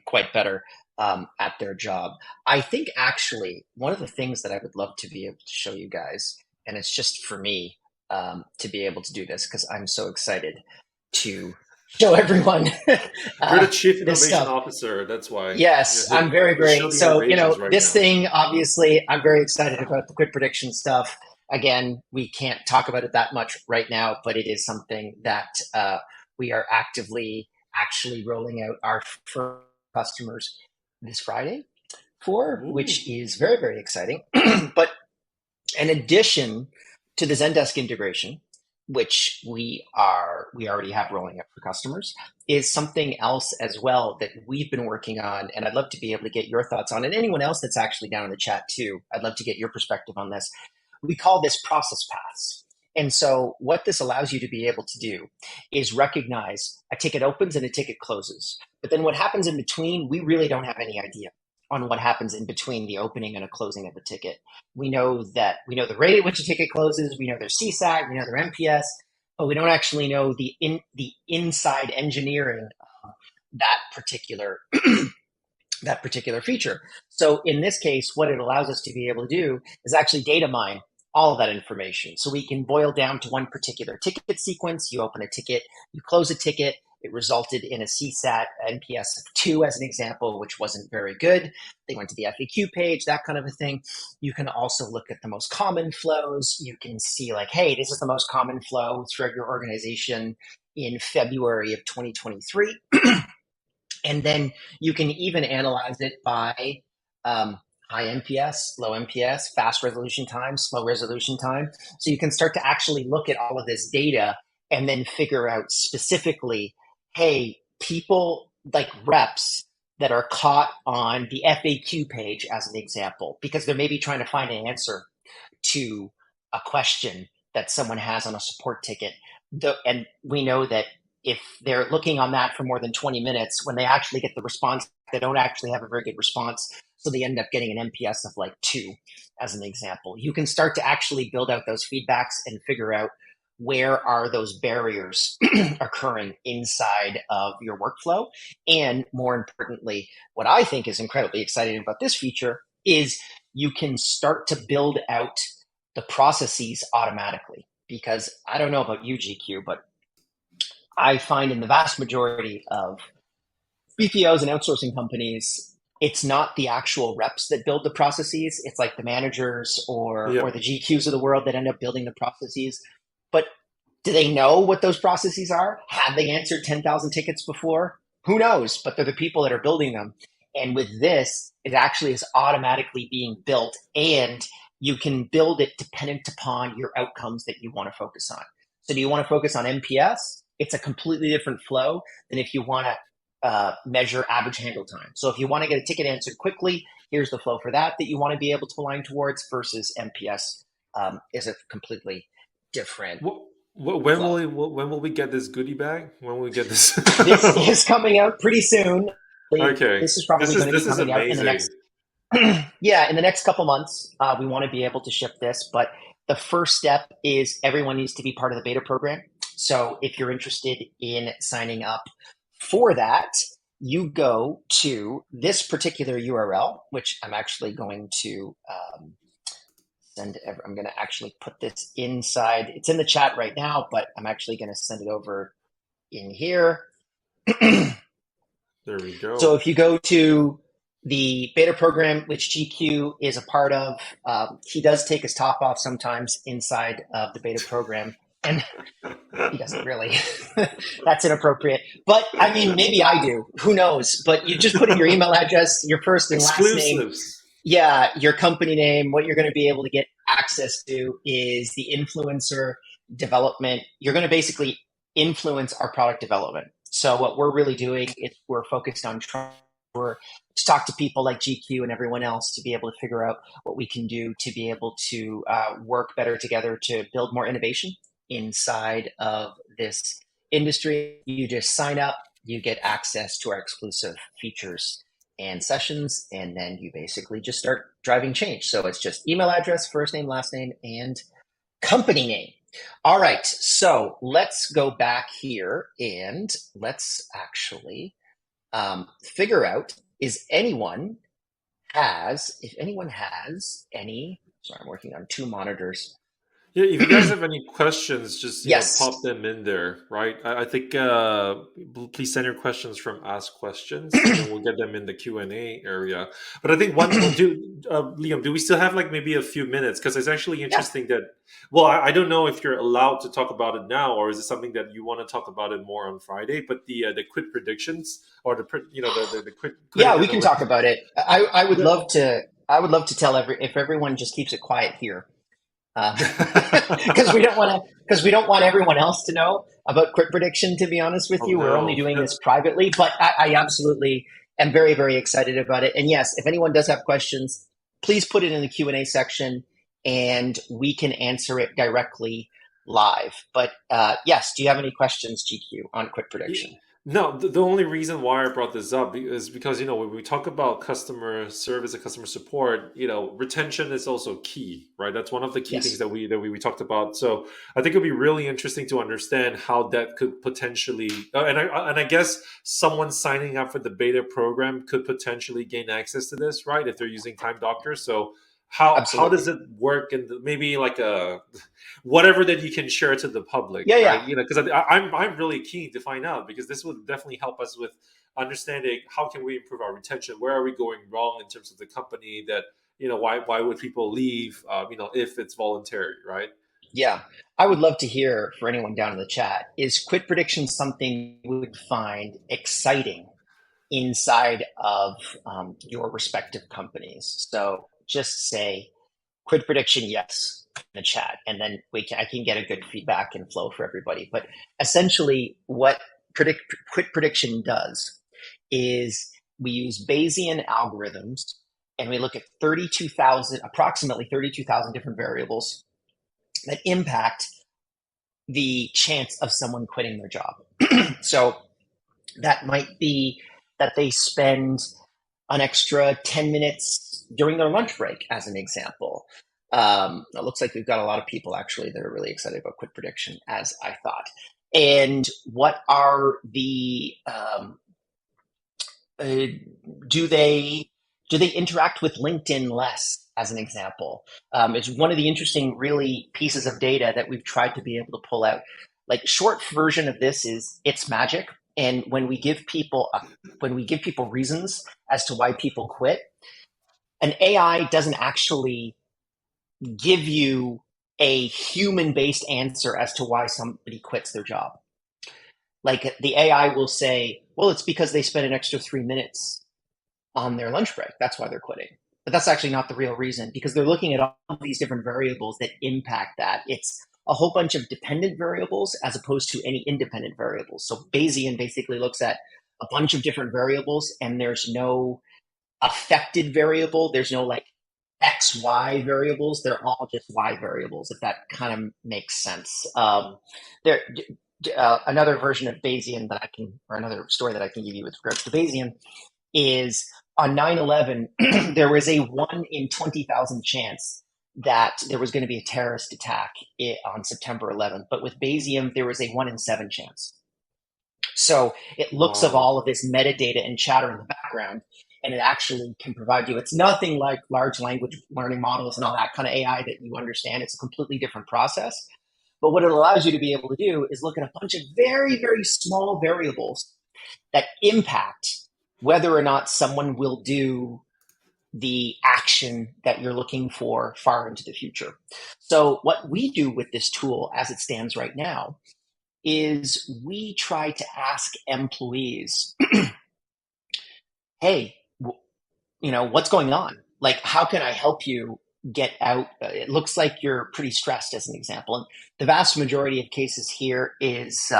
quite better at their job. I think actually one of the things that I would love to be able to show you guys, and it's just for me to be able to do this because I'm so excited to show everyone You're the chief this innovation stuff. officer, that's why. Yes, I'm very, You show very. the So, innovations right this now. thing, obviously, I'm very excited about the quick prediction stuff. Again, we can't talk about it that much right now, but it is something that we are actively actually rolling out our first customers this Friday for, Ooh. which is very, very exciting. But in addition to the Zendesk integration, which we already have rolling out for customers, is something else as well that we've been working on, and I'd love to be able to get your thoughts on, and anyone else that's actually down in the chat too. I'd love to get your perspective on this. We call this process paths. And so, what this allows you to be able to do is recognize a ticket opens and a ticket closes. But then, what happens in between, we really don't have any idea on what happens in between the opening and a closing of a ticket. We know the rate at which a ticket closes, we know their CSAT, we know their NPS, but we don't actually know the inside engineering of that particular that particular feature. So in this case, what it allows us to be able to do is actually data mine all of that information. So we can boil down to one particular ticket sequence. You open a ticket, you close a ticket. It resulted in a CSAT NPS of 2 as an example, which wasn't very good. They went to the FAQ page, that kind of a thing. You can also look at the most common flows. You can see like, hey, this is the most common flow throughout your organization in February of 2023. And then you can even analyze it by high NPS, low NPS, fast resolution time, slow resolution time. So you can start to actually look at all of this data and then figure out specifically, hey, people like reps that are caught on the FAQ page as an example, because they're maybe trying to find an answer to a question that someone has on a support ticket. And we know that if they're looking on that for more than 20 minutes, when they actually get the response, they don't actually have a very good response. So they end up getting an NPS of like 2, as an example. You can start to actually build out those feedbacks and figure out where are those barriers occurring inside of your workflow. And more importantly, what I think is incredibly exciting about this feature is you can start to build out the processes automatically. Because I don't know about you, GQ, but I find in the vast majority of BPOs and outsourcing companies, it's not the actual reps that build the processes. It's like the managers or Yeah. the GQs of the world that end up building the processes. But do they know what those processes are? Have they answered 10,000 tickets before? Who knows? But they're the people that are building them. And with this, it actually is automatically being built, and you can build it dependent upon your outcomes that you want to focus on. So do you want to focus on NPS? It's a completely different flow than if you want to measure average handle time. So if you want to get a ticket answered quickly, here's the flow for that you want to be able to align towards, versus NPS is a completely different flow. When will we get this goodie bag? When will we get this? This is coming out pretty soon. Okay, This is probably going to be this is coming out in the amazing. next yeah, in the next couple months. We want to be able to ship this, but the first step is everyone needs to be part of the beta program. So if you're interested in signing up for that, you go to this particular URL, which I'm actually going to I'm going to actually put this inside. It's in the chat right now, but I'm actually going to send it over in here. There we go. So if you go to the beta program, which GQ is a part of, he does take his top off sometimes inside of the beta program. And he doesn't really. That's inappropriate. But I mean, maybe I do. Who knows? But you just put in your email address, your first and last name. Exclusives. Yeah, your company name. What you're going to be able to get access to is the influencer development. You're going to basically influence our product development. So what we're really doing is we're focused on trying to talk to people like GQ and everyone else to be able to figure out what we can do to be able to work better together to build more innovation inside of this industry. You just sign up, you get access to our exclusive features and sessions, and then you basically just start driving change. So it's just email address, first name, last name, and company name. All right, so let's go back here and let's actually figure out if anyone has any, sorry, I'm working on 2 monitors. Yeah, if you guys have any questions, just Yes. pop them in there, right? I think please send your questions from Ask Questions, and then we'll get them in the Q&A area. But I think Liam, do we still have like maybe a few minutes? Because it's actually interesting that. Well, I don't know if you're allowed to talk about it now, or is it something that you want to talk about it more on Friday? But the quit predictions or the quit. Yeah, we can talk about it. I would love to. I would love to tell if everyone just keeps it quiet here. Because we don't want everyone else to know about quit prediction. To be honest with you, no. We're only doing this privately, but I absolutely am very, very excited about it. And yes, if anyone does have questions, please put it in the Q&A section, and we can answer it directly live. But yes, do you have any questions, GQ, on quit prediction? No, the only reason why I brought this up is because when we talk about customer service and customer support, retention is also key, right? That's one of the key things that we talked about. So I think it'd be really interesting to understand how that could potentially, and I guess someone signing up for the beta program could potentially gain access to this, right? If they're using Time Doctor. So how does it work? And maybe like a whatever that you can share to the public, right? Because I'm really keen to find out, because this would definitely help us with understanding how can we improve our retention, where are we going wrong in terms of the company, that why would people leave, if it's voluntary, right? Yeah, I would love to hear for anyone down in the chat, is quit prediction something you would find exciting inside of your respective companies? So just say quit prediction, yes, in the chat, and then I can get a good feedback and flow for everybody. But essentially what quit prediction does is we use Bayesian algorithms, and we look at approximately 32,000 different variables that impact the chance of someone quitting their job. So that might be that they spend an extra 10 minutes during their lunch break, as an example. It looks like we've got a lot of people actually that are really excited about Quit Prediction, as I thought. And what are the do they interact with LinkedIn less, as an example? It's one of the interesting, really, pieces of data that we've tried to be able to pull out. Like, short version of this is it's magic, and when we give people reasons as to why people quit, an AI doesn't actually give you a human-based answer as to why somebody quits their job. Like, the AI will say, well, it's because they spent an extra 3 minutes on their lunch break. That's why they're quitting. But that's actually not the real reason, because they're looking at all of these different variables that impact that. It's a whole bunch of dependent variables as opposed to any independent variables. So Bayesian basically looks at a bunch of different variables, and there's no affected variable. There's no like X, Y variables. They're all just Y variables, if that kind of makes sense. There, another version of Bayesian that I can, or another story that I can give you with regards to Bayesian is on 9/11, there was a 1 in 20,000 chance that there was going to be a terrorist attack on September 11th. But with Bayesian, there was a 1 in 7 chance. So it looks of all of this metadata and chatter in the background, and it actually can provide you. It's nothing like large language learning models and all that kind of AI that you understand. It's a completely different process. But what it allows you to be able to do is look at a bunch of very, very small variables that impact whether or not someone will do the action that you're looking for far into the future. So what we do with this tool as it stands right now is we try to ask employees, hey, what's going on? Like, how can I help you get out? It looks like you're pretty stressed, as an example. And the vast majority of cases here is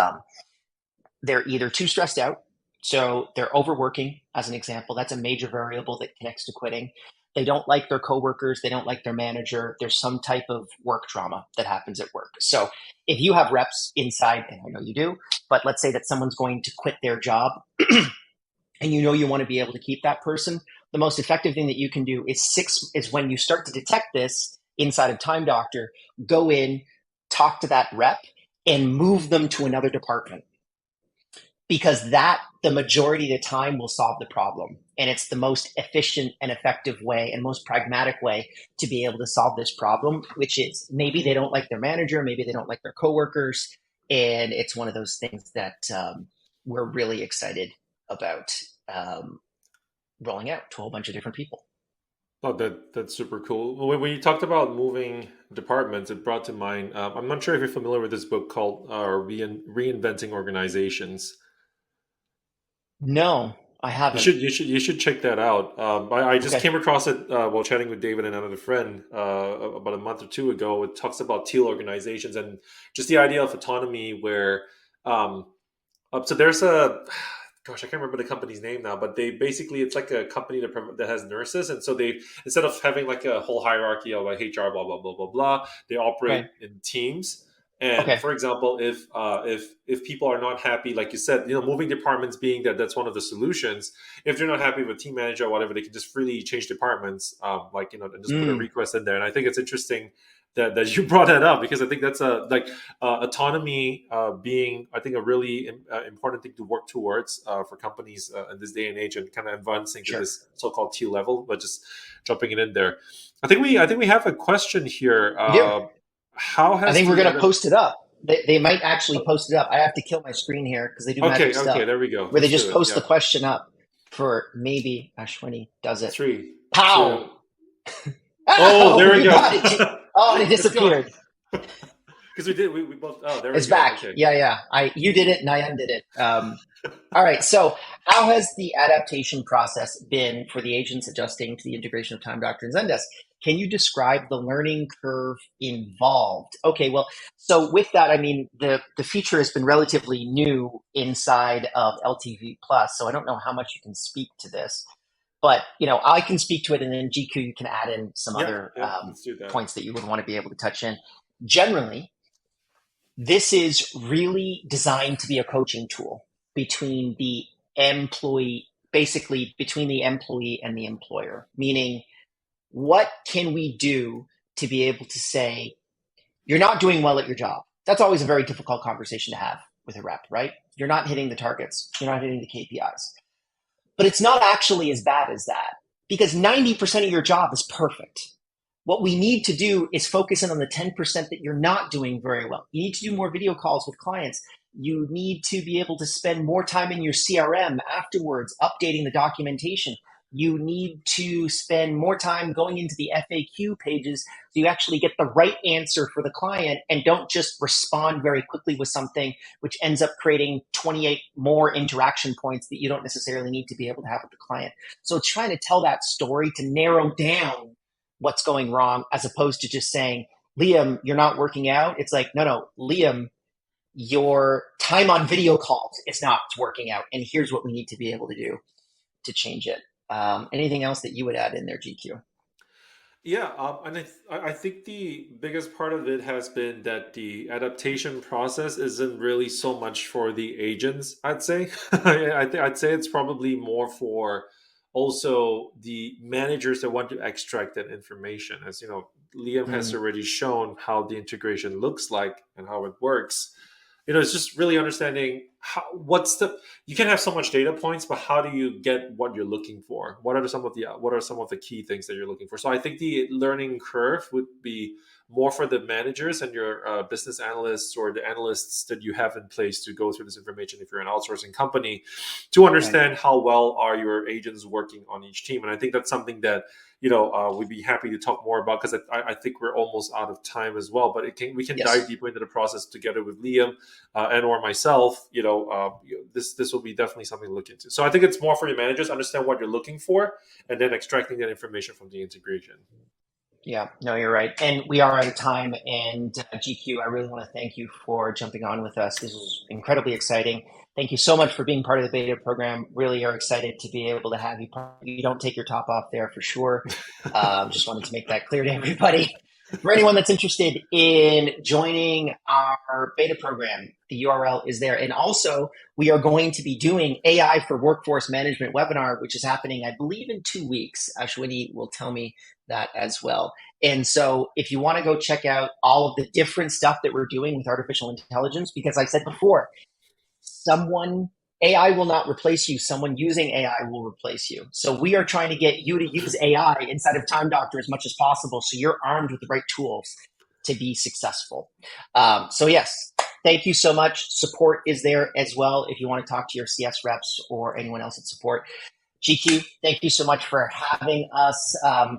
they're either too stressed out, so they're overworking, as an example. That's a major variable that connects to quitting. They don't like their coworkers. They don't like their manager. There's some type of work trauma that happens at work. So if you have reps inside, and I know you do, but let's say that someone's going to quit their job and you want to be able to keep that person, the most effective thing that you can do is when you start to detect this inside of Time Doctor, go in, talk to that rep, and move them to another department. Because that, the majority of the time, will solve the problem. And it's the most efficient and effective way and most pragmatic way to be able to solve this problem, which is maybe they don't like their manager, maybe they don't like their coworkers. And it's one of those things that we're really excited about rolling out to a whole bunch of different people. Oh, that's super cool. When you talked about moving departments, it brought to mind. I'm not sure if you're familiar with this book called Reinventing Organizations. No, I You haven't. should check that out. I just Okay. came across it while chatting with David and another friend about a month or two ago. It talks about teal organizations and just the idea of autonomy, where um, so there's a gosh, I can't remember the company's name now, but they basically, it's like a company that has nurses, and so they, instead of having like a whole hierarchy of like HR, blah blah blah blah blah, they operate Okay. in teams. And Okay. for example, if people are not happy, like you said, moving departments being that's one of the solutions. If they're not happy with team manager or whatever, they can just freely change departments, and just put a Mm. request in there. And I think it's interesting that you brought that up, because I think that's autonomy being, I think, a really important thing to work towards for companies in this day and age, and kind of advancing to Sure. this so-called T level, but just jumping it in there. I think we have a question here. We do. How I has think we're the going to edit? post it up. They might actually post it up. I have to kill my screen here because they do magic Okay, stuff there we go. where they Let's just do it. post the Yeah, question up for maybe Ashwini does it. three, Pow! two. Oh, Oh, there we you go. got it. Oh, and it Let's go. disappeared. Because we did. We both. Oh, there we It's go. back. Okay. Yeah, yeah. You did it and I undid it. All right. So, how has the adaptation process been for the agents adjusting to the integration of Time Doctor and Zendesk? Can you describe the learning curve involved? Okay. Well, so with that, I mean the feature has been relatively new inside of LTV Plus, so I don't know how much you can speak to this, but I can speak to it, and then GQ you can add in some Yeah, other yeah. Let's do that. points that you would want to be able to touch in. Generally, This is really designed to be a coaching tool between the employee, basically between the employee and the employer, meaning what can we do to be able to say, you're not doing well at your job? That's always a very difficult conversation to have with a rep, right? You're not hitting the targets. You're not hitting the KPIs. But it's not actually as bad as that because 90% of your job is perfect. What we need to do is focus in on the 10% that you're not doing very well. You need to do more video calls with clients. You need to be able to spend more time in your CRM afterwards, updating the documentation. You need to spend more time going into the FAQ pages so you actually get the right answer for the client and don't just respond very quickly with something which ends up creating 28 more interaction points that you don't necessarily need to be able to have with the client. So it's trying to tell that story to narrow down what's going wrong as opposed to just saying, Liam, you're not working out. It's like, no, Liam, your time on video calls is not working out. And here's what we need to be able to do to change it. Anything else that you would add in there, GQ? Yeah, and I think the biggest part of it has been that the adaptation process isn't really so much for the agents, I'd say. I'd say it's probably more for also the managers that want to extract that information. As you know, Liam has Mm, already shown how the integration looks like and how it works. It's just really understanding you can have so much data points, but how do you get what you're looking for? What are some of the key things that you're looking for? So I think the learning curve would be more for the managers and your business analysts or the analysts that you have in place to go through this information if you're an outsourcing company, to right. understand how well are your agents working on each team. And I think that's something that we'd be happy to talk more about, because I think we're almost out of time as well. But we can dive Yes. deeper into the process together with Liam and or myself. This will be definitely something to look into. So I think it's more for your managers, understand what you're looking for, and then extracting that information from the integration. Yeah, no, you're right. And we are out of time. And GQ, I really want to thank you for jumping on with us. This is incredibly exciting. Thank you so much for being part of the beta program. Really are excited to be able to have you. You don't take your top off there for sure. Just wanted to make that clear to everybody. For anyone that's interested in joining our beta program, the URL is there. And also, we are going to be doing AI for Workforce Management webinar, which is happening, I believe, in 2 weeks. Ashwini will tell me that as well. And so if you want to go check out all of the different stuff that we're doing with artificial intelligence, because I said before, someone AI will not replace you. Someone using AI will replace you. So we are trying to get you to use AI inside of Time Doctor as much as possible, so you're armed with the right tools to be successful. So yes, thank you so much. Support is there as well if you want to talk to your CS reps or anyone else at support. GQ, thank you so much for having us.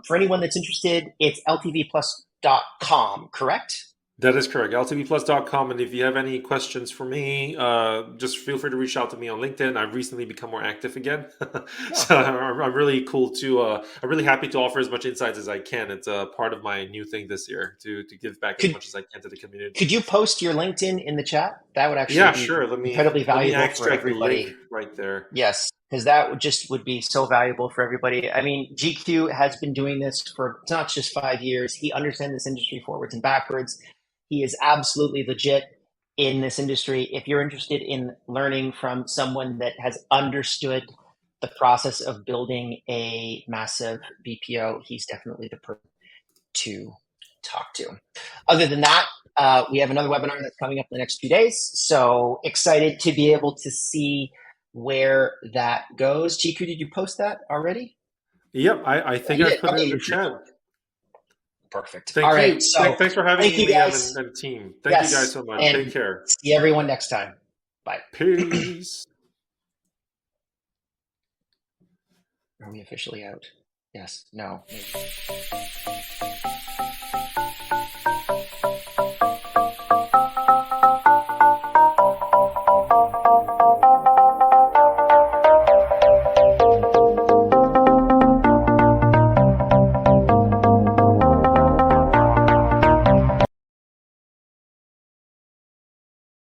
For anyone that's interested, it's ltvplus.com, correct? That is correct. LTVPlus.com. And if you have any questions for me, just feel free to reach out to me on LinkedIn. I've recently become more active again. Oh, So cool. I'm really cool to, I'm really happy to offer as much insights as I can. It's a part of my new thing this year to give back as Could much as I can to the community. could you post your LinkedIn in the chat? That would actually Yeah, be sure. incredibly Let me valuable for extract the link everybody. right there. Yes, because that would be so valuable for everybody. I mean, GQ has been doing this for not just 5 years. He understands this industry forwards and backwards. He is absolutely legit in this industry. If you're interested in learning from someone that has understood the process of building a massive BPO, he's definitely the person to talk to. Other than that, we have another webinar that's coming up in the next few days. So excited to be able to see where that goes. GQ, did you post that already? Yep, I Oh, think you I've did. put it Okay, in the you're chat. perfect. All Thank right. you. So Thanks for having thank me, you Liam guys. and team. Thank you guys Yes. so much. Take And care. see everyone next time. Bye. Peace. Are we officially out? Yes. No. Maybe.